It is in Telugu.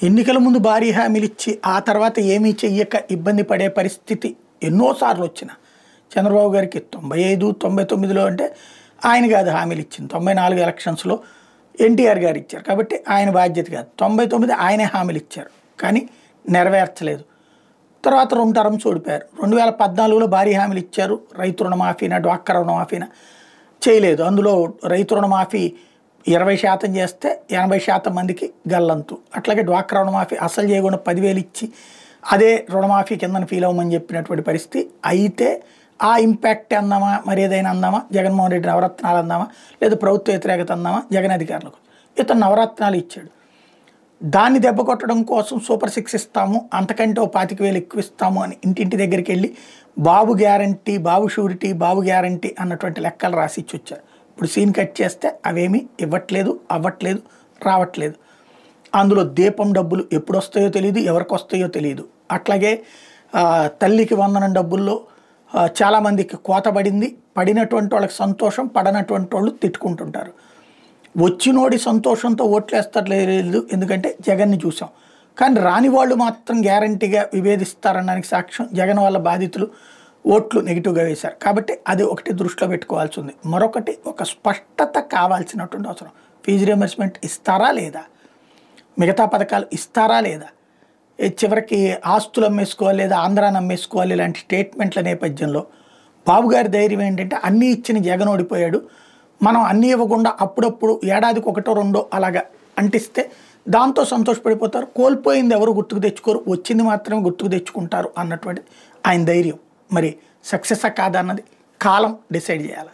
ఎన్నికల ముందు భారీ హామీలు ఇచ్చి ఆ తర్వాత ఏమీ చెయ్యక ఇబ్బంది పడే పరిస్థితి ఎన్నోసార్లు వచ్చిన చంద్రబాబు గారికి 95, 99లో అంటే ఆయన కాదు హామీలు ఇచ్చింది. 94 ఎలక్షన్స్లో ఎన్టీఆర్ గారు ఇచ్చారు కాబట్టి ఆయన బాధ్యత కాదు. 99 ఆయనే హామీలు ఇచ్చారు కానీ నెరవేర్చలేదు. తర్వాత 2 టర్మ్స్ ఓడిపోయారు. 2014లో భారీ హామీలు ఇచ్చారు. రైతు రుణమాఫీనా డ్వాక్రా రుణమాఫీనా చేయలేదు. అందులో రైతు రుణమాఫీ 20% చేస్తే 80% మందికి గల్లంతు. అట్లాగే డ్వాక్రా రుణమాఫీ అసలు చేయకుండా 10,000 ఇచ్చి అదే రుణమాఫీ కిందని ఫీల్ అవ్వమని చెప్పినటువంటి పరిస్థితి. అయితే ఆ ఇంపాక్ట్ అందామా మరి ఏదైనా అందామా, జగన్మోహన్ రెడ్డి నవరత్నాలు అందామా లేదా ప్రభుత్వ వ్యతిరేకత అందామా, జగన్ అధికారులకు ఇతను నవరత్నాలు ఇచ్చాడు. దాన్ని దెబ్బ కొట్టడం కోసం సూపర్ 6 ఇస్తాము, అంతకంటే 25,000 ఎక్కువ ఇస్తాము అని ఇంటింటి దగ్గరికి వెళ్ళి బాబు గ్యారంటీ, బాబు షూరిటీ, బాబు గ్యారంటీ అన్నటువంటి లెక్కలు రాసి ఇచ్చి వచ్చారు. ఇప్పుడు సీన్ కట్ చేస్తే అవేమీ ఇవ్వట్లేదు, అవ్వట్లేదు, రావట్లేదు. అందులో దీపం డబ్బులు ఎప్పుడు వస్తాయో తెలియదు, ఎవరికి వస్తాయో తెలియదు. అట్లాగే తల్లికి వందనం డబ్బుల్లో చాలామందికి కోత పడింది. పడినటువంటి వాళ్ళకి సంతోషం, పడనటువంటి వాళ్ళు తిట్టుకుంటుంటారు. వచ్చినోడి సంతోషంతో ఓట్లేస్తారు లేదు, ఎందుకంటే జగన్ని చూసాం. కానీ రాని వాళ్ళు మాత్రం గ్యారంటీగా విభేదిస్తారనడానికి సాక్ష్యం జగన్ వాళ్ళ బాధితులు ఓట్లు నెగిటివ్గా వేశారు. కాబట్టి అది ఒకటి దృష్టిలో పెట్టుకోవాల్సి ఉంది. మరొకటి ఒక స్పష్టత కావాల్సినటువంటి అవసరం. ఫీజు రియంబర్స్మెంట్ ఇస్తారా లేదా, మిగతా పథకాలు ఇస్తారా లేదా, చివరికి ఆస్తులు అమ్మేసుకోవాలి లేదా ఆంధ్రాన్ని అమ్మేసుకోవాలి ఇలాంటి స్టేట్మెంట్ల నేపథ్యంలో బాబు గారి ధైర్యం ఏంటంటే అన్నీ ఇచ్చిన జగన్ ఓడిపోయాడు, మనం అన్నీ ఇవ్వకుండా అప్పుడప్పుడు ఏడాదికి 1, 2 అలాగా అంటిస్తే దాంతో సంతోషపడిపోతారు. కోల్పోయింది ఎవరు గుర్తుకు తెచ్చుకోరు, వచ్చింది మాత్రమే గుర్తుకు తెచ్చుకుంటారు అన్నటువంటి ఆయన ధైర్యం. మరి సక్సెస్ కాదన్నది కాలం డిసైడ్ చేయాలి.